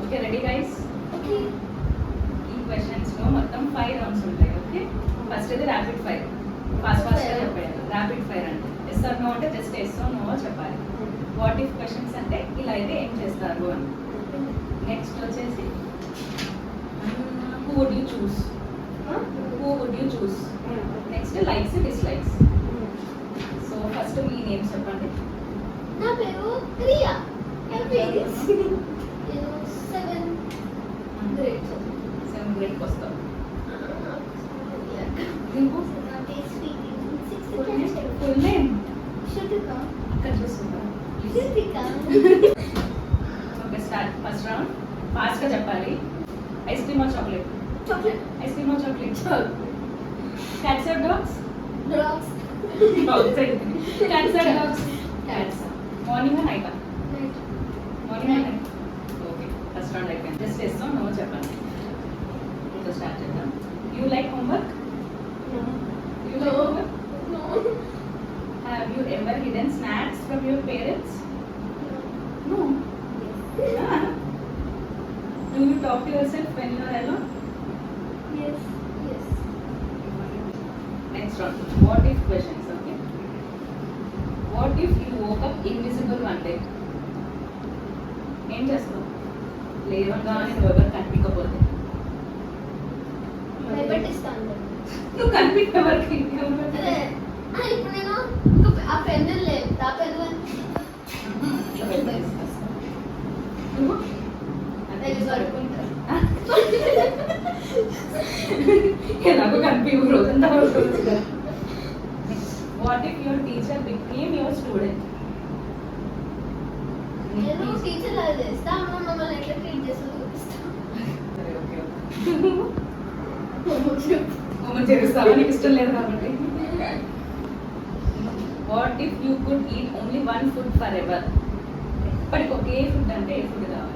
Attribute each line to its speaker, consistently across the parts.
Speaker 1: Okay ready guys?
Speaker 2: Okay.
Speaker 1: ఈ questions లో మొత్తం 5 రౌండ్స్ ఉంటాయి. ఓకే, ఫస్ట్ ఇది ర్యాపిడ్ ఫైర్. ఫాస్ట్ గా చెప్పాను. ర్యాపిడ్ ఫైర్ అంటే ఎస్ ఆర్ నో అంటే జస్ట్ ఎస్ ఆర్ నో చెప్పాలి. వాట్ ఇఫ్ క్వశ్చన్స్ అంటే ఇలా అయితే ఏం చేస్తారు అని. నెక్స్ట్ వచ్చేసి who would you choose, who would you choose. Next likes dislikes. So first మీ నేమ్ చెప్పండి.
Speaker 2: నా పేరు ప్రియా. నా పేరు నేను 7th grade.
Speaker 1: 7th grade వస్తాం.
Speaker 2: నా పేరు Sweety. 6th grade.
Speaker 1: Full name
Speaker 2: Shruthika.
Speaker 1: అక్కడ చూస్తుందా?
Speaker 2: Shruthika.
Speaker 1: Okay start. First round fast గా చెప్పాలి. Ice cream or chocolate?
Speaker 2: Chocolate.
Speaker 1: Ice cream or chocolate? Cats or dogs?
Speaker 2: Dogs.
Speaker 1: Cats or dogs? Cats. Morning or night?
Speaker 2: Night.
Speaker 1: Morning or night? Okay first round అయిపోయింది. Just చేస్తాం, no చెప్పండి. ఇంకా start చేద్దాం. You like homework? You like homework?
Speaker 2: No.
Speaker 1: Have you ever hidden snacks from your parents? No. Do you talk to yourself when you are alone?
Speaker 2: Yes. Yes.
Speaker 1: Next round. What if questions, okay? What if you woke up invisible one day? ఏం చేస్తావు? లేవగానే నువ్వు ఎవరు కనిపించకపోతే?
Speaker 2: భయపెట్టిస్తాను.
Speaker 1: నువ్వు కనిపించవరకు
Speaker 2: అదే ఇప్పుడు నేను ఆ పెన్ను లేదు, ఆ పెన్ను
Speaker 1: నువ్వు
Speaker 2: అదే పడుకుంటాను.
Speaker 1: ఎలాగో కనిపించు రోజంతా పడుకుంటుంది. What if your teacher became your student?
Speaker 2: నేను టీచర్ లాగా చేస్తా, అమ్మ మమ్మల్ని ఎట్లా ట్రీట్ చేస్తుందో చూపిస్తాను.
Speaker 1: సరే ఓకే మమ్మల్ని చేస్తావా? నీకు ఇష్టం లేదు కాబట్టి. What if you could eat only one food for ever? ఎప్పటికి ఒకే ఫుడ్ అంటే ఏ ఫుడ్ కావాలి?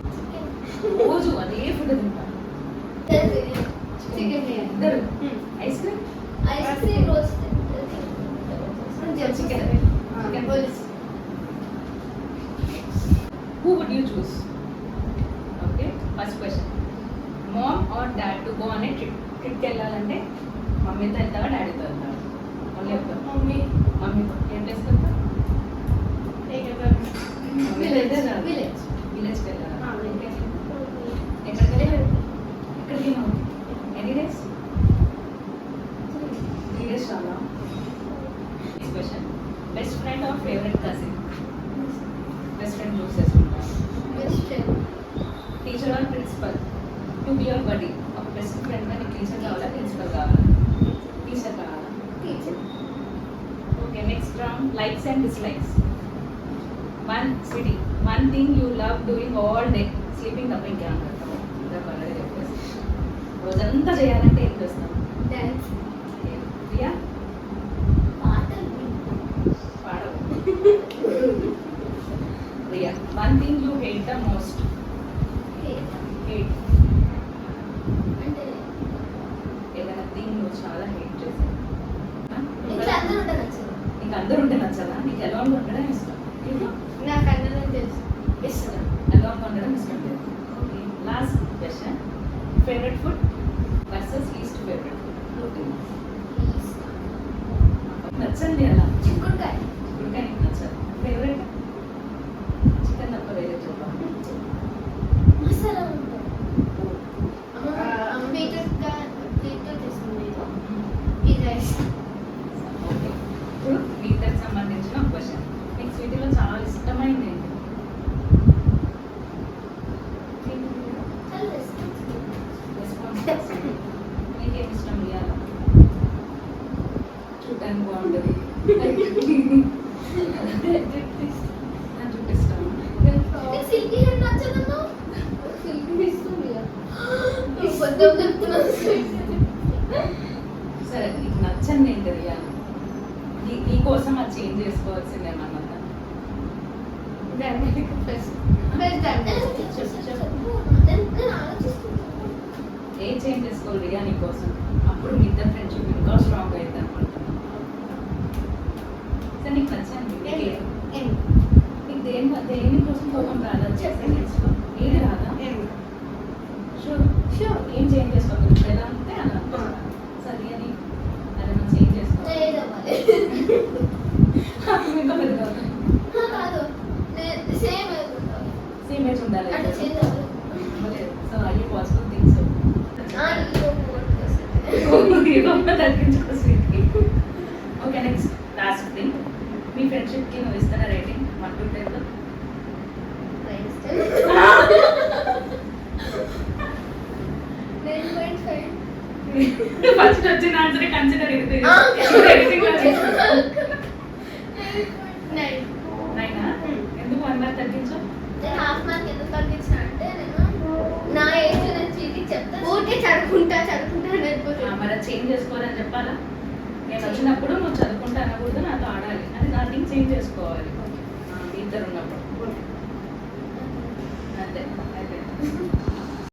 Speaker 1: రోజు అదే ఫుడ్ తింటాను.
Speaker 2: చికెన్ బిర్యానీ.
Speaker 1: ఇద్దరు ice cream?
Speaker 2: Ice cream roast.
Speaker 1: Chicken. Chicken
Speaker 2: police.
Speaker 1: Who would you choose? Okay, first question. Mom or dad to go on a trip? Trip కి వెళ్ళాలంటే మమ్మీతో వెళ్తావా డాడీతో వెళ్తావా? మమ్మీ వెళ్తావా?
Speaker 2: మమ్మీ.
Speaker 1: మమ్మీతో. ఏం ప్లేస్కి వెళ్తావు?
Speaker 2: విలేజ్.
Speaker 1: విలేజ్కి వెళ్ళాలా? ఎక్కడికి వెళ్ళాలి? ఎక్కడికి నువ్వు? Any days? 3 days చాలా. Next question. Best friend or favourite cousin? Best friend choose చేసుకుంటాను.
Speaker 2: Best friend.
Speaker 1: Teacher or principal to be your buddy? ఒక బెస్ట్ ఫ్రెండ్ గా నీకు టీచర్ కావాలా ప్రిన్సిపల్ కావాలా? టీచర్ కావాలా?
Speaker 2: Teacher.
Speaker 1: Okay next round. Likes and dislikes. One thing you love doing all day. Sleeping తప్ప ఇంకేమన్నా చేస్తాము? ఇందాక ఆల్రెడీ చెప్పేసి రోజంతా చేయాలంటే ఏం చేస్తాం?
Speaker 2: డాన్స్.
Speaker 1: ప్రియా
Speaker 2: పాటలు.
Speaker 1: పాడవు. Priya one thing you hate the most. Hate
Speaker 2: అంటే
Speaker 1: ఏదైనా థింగ్ నువ్వు చాలా హేట్ చేసావు.
Speaker 2: ఇట్లా అందరూ ఉంటే నచ్చదు.
Speaker 1: నీకు అందరూ ఉంటే నచ్చదా? నీకు ఎలా ఉండడం ఇష్టం?
Speaker 2: నాకు అందరూ తెలుసు ఇష్టం.
Speaker 1: ఎలా ఉండడం ఇష్టం లేదు. Okay last question. Favourite food versus least favourite food. నచ్చండి అలా.
Speaker 2: చిక్కుడుకాయ.
Speaker 1: ఇంకా నీకు నచ్చదు. ఫేవరెట్ చికెన్ తప్ప వేరే చెప్పాలి.
Speaker 2: మసాలా ఉంటుంది. బీట్రూట్ తీసుకుంది. పిజ్జా ఇష్టం.
Speaker 1: ఓకే ఇప్పుడు వీటికి సంబంధించిన ఒక క్వశ్చన్. మీకు స్వీటీలో చాలా ఇష్టమైంది ఏంటి?
Speaker 2: చాలా ఇష్టం.
Speaker 1: రెస్పాన్స్. నీకేం ఇష్టం ఇవ్వాలి? చూడడానికి బాగుంటుంది. నా జుట్టు ఇష్టం.
Speaker 2: Silky hair నచ్చదమ్మా. సిల్కీ ఇస్తుంది. పొద్దున్న చెప్తున్నాను.
Speaker 1: సరే నీకు నచ్చండి ఏంటి రియాలి? నీకోసం అది చేంజ్ చేసుకోవాల్సింది ఏమన్నా? ఏం చేంజ్ చేసుకోవాలి రియా నీకోసం? అప్పుడు మీ ఇద్దరు ఫ్రెండ్షిప్ ఇంకా స్ట్రాంగ్ అయింది అనుకుంటున్నాను. సరే నీకు నచ్చండి నీకు దేనికోసం కోపం రాదా? చెప్పండి. ఏది రాదా? ఇమేజ్ ఉండాలి
Speaker 2: అంటే చేంజ్ అవ్వదు.
Speaker 1: సో అయ్యి పాజిటివ్ థింగ్స్ తగ్గించుకో స్వీట్కి. ఓకే నెక్స్ట్ లాస్ట్ థింగ్, మీ ఫ్రెండ్షిప్కి నువ్వు ఇస్తున్న రేటింగ్ 1 to 10 లో? ఫస్ట్ వచ్చిన ఆన్సర్ కన్సిడర్ ఇది నైనా. ఎందుకు 1 మార్క్ తగ్గించు?
Speaker 2: హాఫ్ మార్క్ ఎందుకు తగ్గించిన అంటే నేను నా ఏజ్ నేను చీటికి చెప్తా ఊరికే చదువుకుంటా
Speaker 1: మరి చేంజ్ చేసుకోవాలని చెప్పాలా? నేను వచ్చినప్పుడు నువ్వు చదువుకుంటా అనకూడదు, నాతో ఆడాలి, అది నా థింగ్ చేంజ్ చేసుకోవాలి.